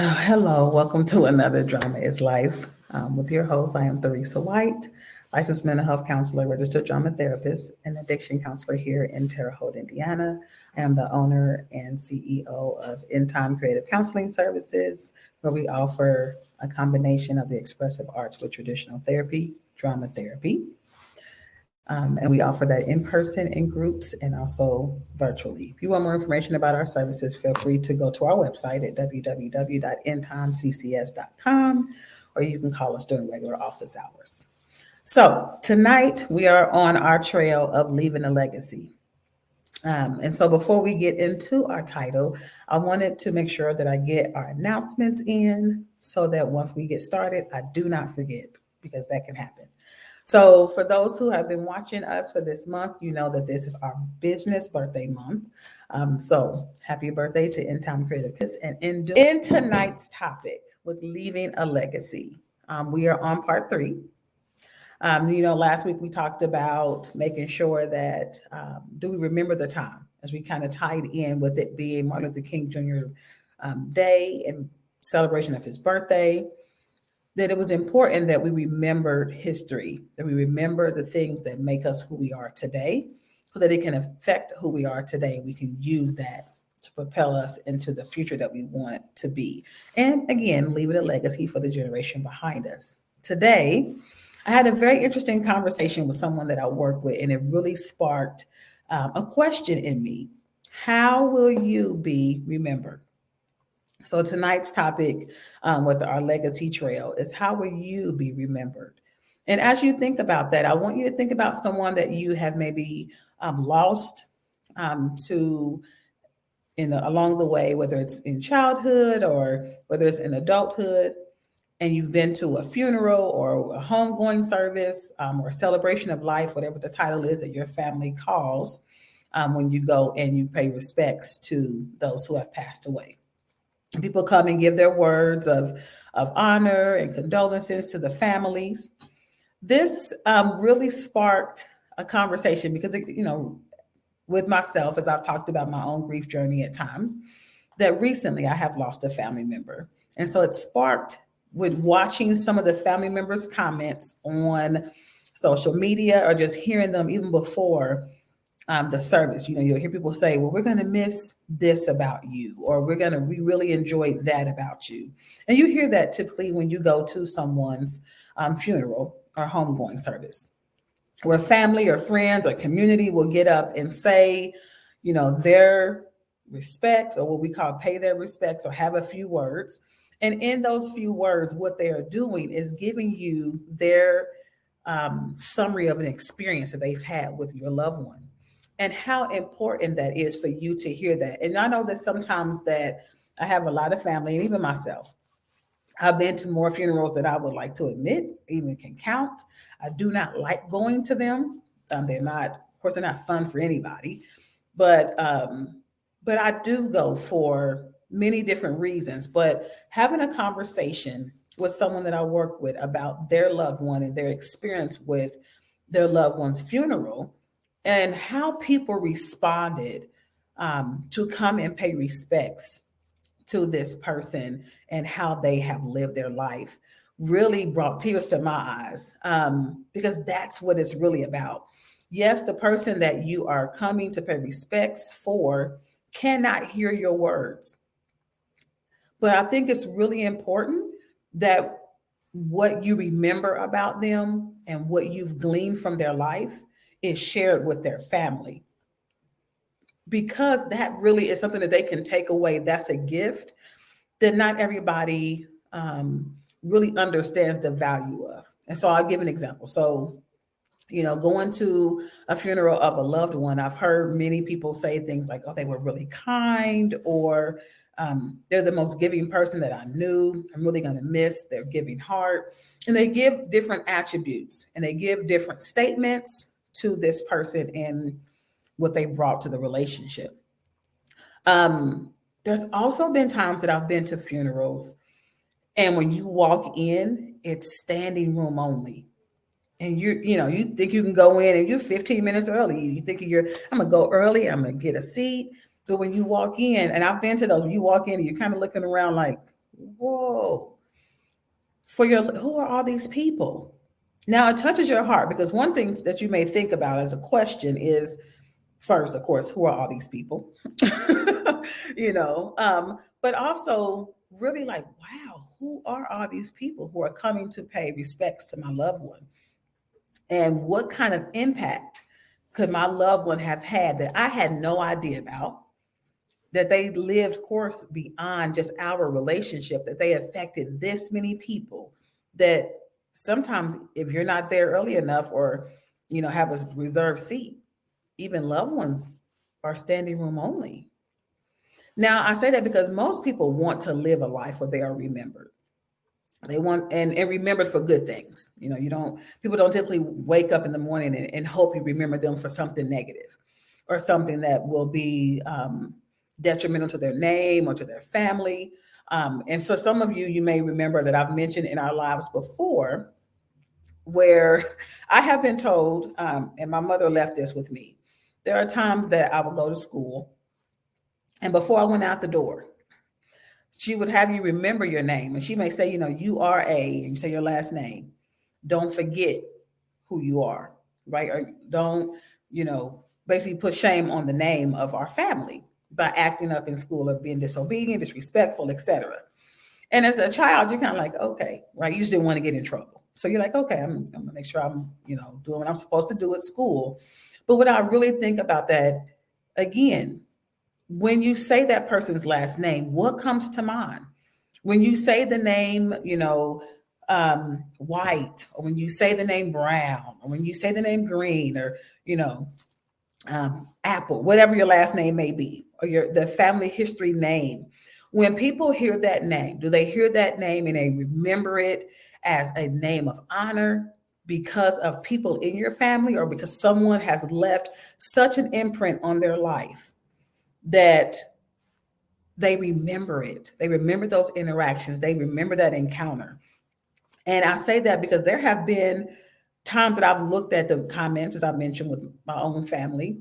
Hello, welcome to another Drama is Life. With your host, I am Theresa White, licensed mental health counselor, registered drama therapist, and addiction counselor here in Terre Haute, Indiana. I am the owner and CEO of In Time Creative Counseling Services, where we offer a combination of the expressive arts with traditional therapy, drama therapy. And we offer that in person, in groups, and also virtually. If you want more information about our services, feel free to go to our website at www.intimeccs.com, or you can call us during regular office hours. So tonight we are on our trail of leaving a legacy. And so before we get into our title, I wanted to make sure that I get our announcements in so that once we get started, I do not forget, because that can happen. So for those who have been watching us for this month, you know that this is our business birthday month. So happy birthday to In Time Creative. And in tonight's topic with leaving a legacy, we are on part 3. Last week we talked about making sure that do we remember the time, as we kind of tied in with it being Martin Luther King Jr. Day and celebration of his birthday, that it was important that we remembered history, that we remember the things that make us who we are today, so that it can affect who we are today. We can use that to propel us into the future that we want to be. And again, leaving a legacy for the generation behind us. Today, I had a very interesting conversation with someone that I work with, and it really sparked a question in me. How will you be remembered? So tonight's topic with our legacy trail is, how will you be remembered? And as you think about that, I want you to think about someone that you have maybe lost to along the way, whether it's in childhood or whether it's in adulthood, and you've been to a funeral or a homegoing service or a celebration of life, whatever the title is that your family calls, when you go and you pay respects to those who have passed away. People come and give their words of honor and condolences to the families. This really sparked a conversation because, with myself, as I've talked about my own grief journey at times, that recently I have lost a family member. And so it sparked with watching some of the family members' comments on social media, or just hearing them even before the service. You'll hear people say, well, we're going to miss this about you, or we really enjoyed that about you. And you hear that typically when you go to someone's funeral or homegoing service, where family or friends or community will get up and say, their respects, or what we call pay their respects, or have a few words. And in those few words, what they are doing is giving you their summary of an experience that they've had with your loved one, and how important that is for you to hear that. And I know that sometimes that I have a lot of family, and even myself, I've been to more funerals than I would like to admit, even can count. I do not like going to them. They're not, of course, they're not fun for anybody, but I do go for many different reasons. But having a conversation with someone that I work with about their loved one and their experience with their loved one's funeral, and how people responded to come and pay respects to this person and how they have lived their life, really brought tears to my eyes, because that's what it's really about. Yes, the person that you are coming to pay respects for cannot hear your words, but I think it's really important that what you remember about them and what you've gleaned from their life is shared with their family, because that really is something that they can take away. That's a gift that not everybody really understands the value of. And so I'll give an example. So, going to a funeral of a loved one, I've heard many people say things like, oh, they were really kind, or they're the most giving person that I knew. I'm really going to miss their giving heart. And they give different attributes, and they give different statements to this person and what they brought to the relationship. There's also been times that I've been to funerals, and when you walk in, it's standing room only. And you think you can go in and you're 15 minutes early. You think I'm going to go early, I'm going to get a seat. But when you walk in, and I've been to those, when you walk in and you're kind of looking around like, whoa, who are all these people? Now it touches your heart because one thing that you may think about as a question is first, of course, who are all these people? But also really like, wow, who are all these people who are coming to pay respects to my loved one? And what kind of impact could my loved one have had that I had no idea about? That they lived course beyond just our relationship, that they affected this many people, that sometimes if you're not there early enough or have a reserved seat, even loved ones are standing room only. Now I say that because most people want to live a life where they are remembered. They want and remembered for good things. You don't people don't typically wake up in the morning and hope you remember them for something negative or something that will be detrimental to their name or to their family. And for some of you, you may remember that I've mentioned in our lives before where I have been told, and my mother left this with me. There are times that I would go to school, and before I went out the door, she would have you remember your name. And she may say, you are and you say your last name. Don't forget who you are, right? Or don't, basically put shame on the name of our family by acting up in school or being disobedient, disrespectful, etc. And as a child, you're kind of like, okay, right? You just didn't want to get in trouble. So you're like, okay, I'm going to make sure I'm, doing what I'm supposed to do at school. But what I really think about that, again, when you say that person's last name, what comes to mind? When you say the name, White, or when you say the name Brown, or when you say the name Green, or, Apple, whatever your last name may be, or the family history name. When people hear that name, do they hear that name and they remember it as a name of honor because of people in your family or because someone has left such an imprint on their life that they remember it? They remember those interactions. They remember that encounter. And I say that because there have been times that I've looked at the comments, as I mentioned, with my own family.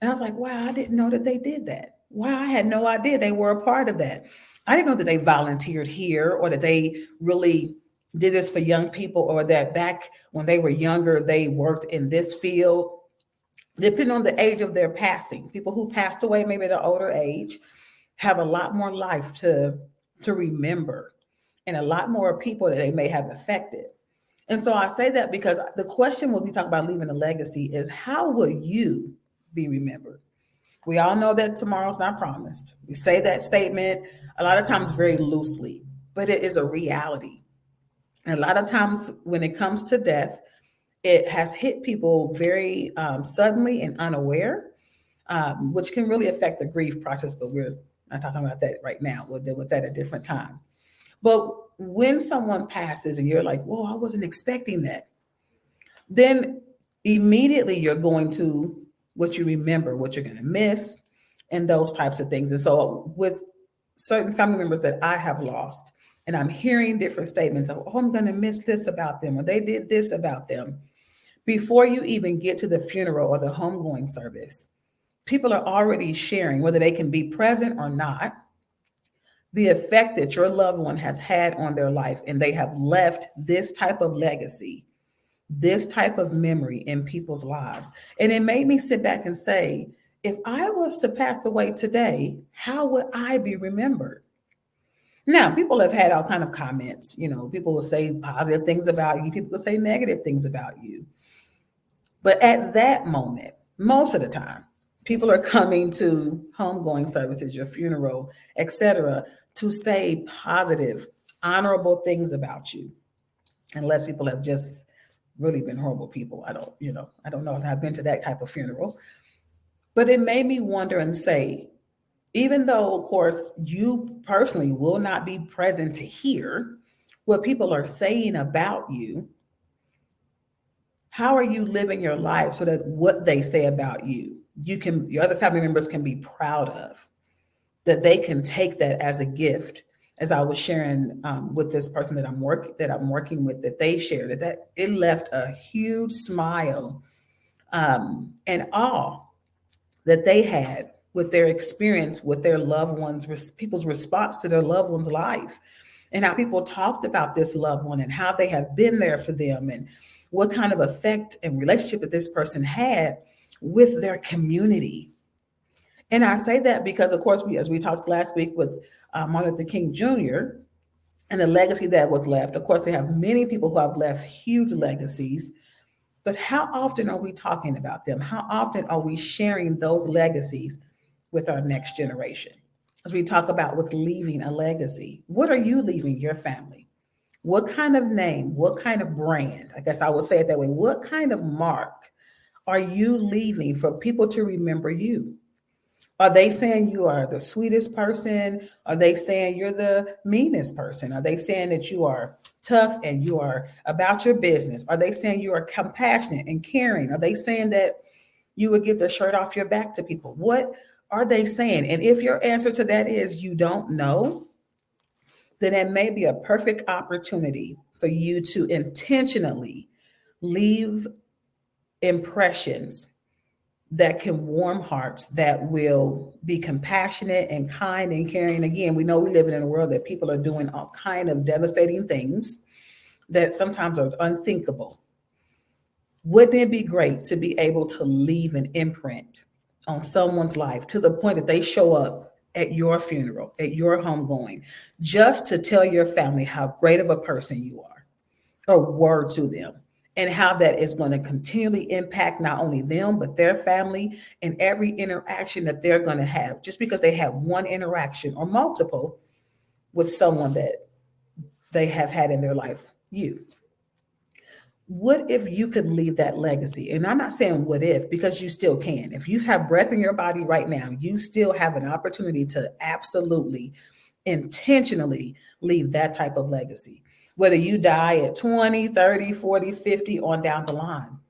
And I was like, wow, I didn't know that they did that. Wow, I had no idea they were a part of that. I didn't know that they volunteered here or that they really did this for young people or that back when they were younger, they worked in this field. Depending on the age of their passing, people who passed away maybe at an older age have a lot more life to remember and a lot more people that they may have affected. And so I say that because the question when we talk about leaving a legacy is how will you be remembered? We all know that tomorrow's not promised. We say that statement a lot of times very loosely, but it is a reality. And a lot of times when it comes to death, it has hit people very suddenly and unaware, which can really affect the grief process, but we're not talking about that right now. We'll deal with that at a different time. But when someone passes and you're like, whoa, I wasn't expecting that, then immediately you're going to what you remember, what you're going to miss, and those types of things. And so with certain family members that I have lost, and I'm hearing different statements of, oh, I'm going to miss this about them, or they did this about them. Before you even get to the funeral or the homegoing service, people are already sharing, whether they can be present or not, the effect that your loved one has had on their life. And they have left this type of legacy, this type of memory in people's lives. And it made me sit back and say, if I was to pass away today, how would I be remembered? Now, people have had all kind of comments. People will say positive things about you. People will say negative things about you. But at that moment, most of the time, people are coming to homegoing services, your funeral, etc., to say positive, honorable things about you. Unless people have just really been horrible people. I don't know if I've been to that type of funeral. But it made me wonder and say, even though, of course, you personally will not be present to hear what people are saying about you, how are you living your life so that what they say about you, your other family members can be proud of, that they can take that as a gift? As I was sharing with this person that I'm working with, that they shared that it left a huge smile and awe that they had with their experience with their loved ones, people's response to their loved one's life. and how people talked about this loved one and how they have been there for them and what kind of effect and relationship that this person had with their community. And I say that because, of course, as we talked last week with Martin Luther King Jr., and the legacy that was left. Of course, they have many people who have left huge legacies, but how often are we talking about them? How often are we sharing those legacies with our next generation? As we talk about with leaving a legacy, what are you leaving your family? What kind of name, what kind of brand? I guess I would say it that way. What kind of mark are you leaving for people to remember you? Are they saying you are the sweetest person? Are they saying you're the meanest person? Are they saying that you are tough and you are about your business? Are they saying you are compassionate and caring? Are they saying that you would give the shirt off your back to people? What are they saying? And if your answer to that is you don't know, then it may be a perfect opportunity for you to intentionally leave impressions that can warm hearts, that will be compassionate and kind and caring. Again, we know we live in a world that people are doing all kind of devastating things that sometimes are unthinkable. Wouldn't it be great to be able to leave an imprint on someone's life to the point that they show up at your funeral, at your homegoing, just to tell your family how great of a person you are or were to them, and how that is going to continually impact not only them, but their family and every interaction that they're going to have, just because they have one interaction or multiple with someone that they have had in their life, you. What if you could leave that legacy? And I'm not saying what if, because you still can. If you have breath in your body right now, you still have an opportunity to absolutely, intentionally leave that type of legacy. Whether you die at 20, 30, 40, 50, on down the line,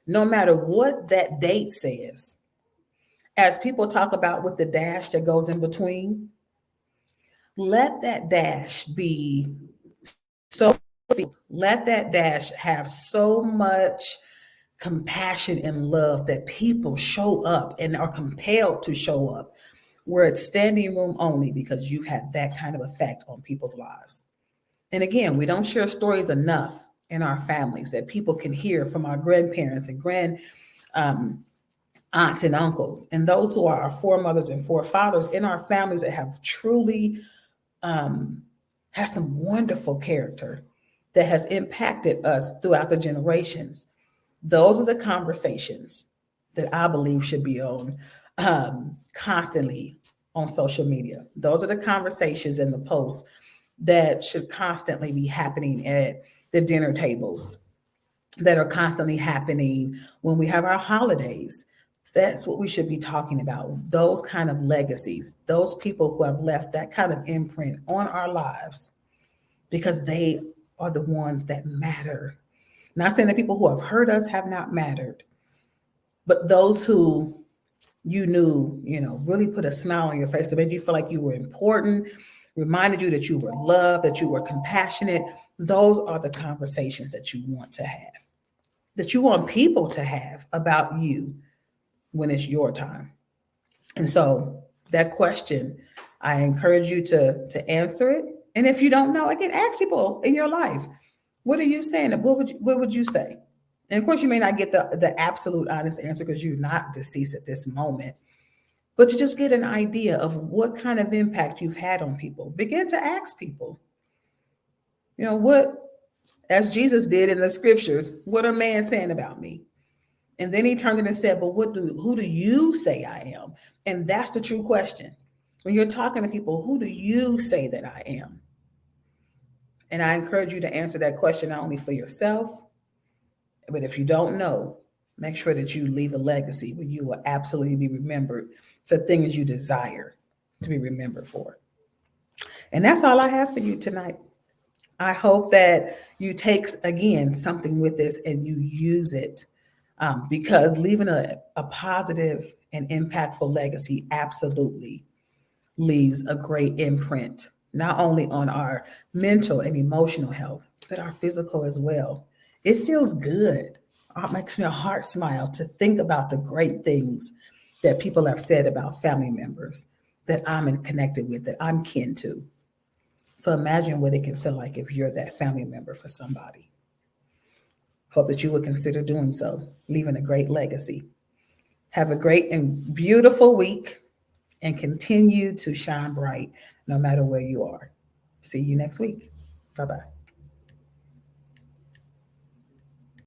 no matter what that date says, as people talk about with the dash that goes in between, let that dash be so, let that dash have so much compassion and love that people show up and are compelled to show up where it's standing room only because you've had that kind of effect on people's lives. And again, we don't share stories enough in our families that people can hear from our grandparents and aunts and uncles, and those who are our foremothers and forefathers in our families that have truly have some wonderful character that has impacted us throughout the generations. Those are the conversations that I believe should be on constantly on social media. Those are the conversations and the posts that should constantly be happening at the dinner tables, that are constantly happening when we have our holidays. That's what we should be talking about. Those kind of legacies, those people who have left that kind of imprint on our lives, because they are the ones that matter. Not saying that people who have hurt us have not mattered, but those who you knew, really put a smile on your face, that made you feel like you were important, reminded you that you were loved, that you were compassionate. Those are the conversations that you want to have, that you want people to have about you when it's your time. And so that question, I encourage you to answer it. And if you don't know, again, ask people in your life, what are you saying? What would you say? And of course, you may not get the absolute honest answer because you're not deceased at this moment, but to just get an idea of what kind of impact you've had on people. Begin to ask people, what, as Jesus did in the scriptures, what are man saying about me? And then he turned it and said, but who do you say I am? And that's the true question. When you're talking to people, who do you say that I am? And I encourage you to answer that question not only for yourself, but if you don't know, make sure that you leave a legacy where you will absolutely be remembered for things you desire to be remembered for. And that's all I have for you tonight. I hope that you take, again, something with this and you use it, because leaving a positive and impactful legacy absolutely leaves a great imprint, not only on our mental and emotional health, but our physical as well. It feels good. It makes my heart smile to think about the great things that people have said about family members that I'm connected with, that I'm kin to. So imagine what it can feel like if you're that family member for somebody. Hope that you would consider doing so, leaving a great legacy. Have a great and beautiful week and continue to shine bright no matter where you are. See you next week. Bye bye.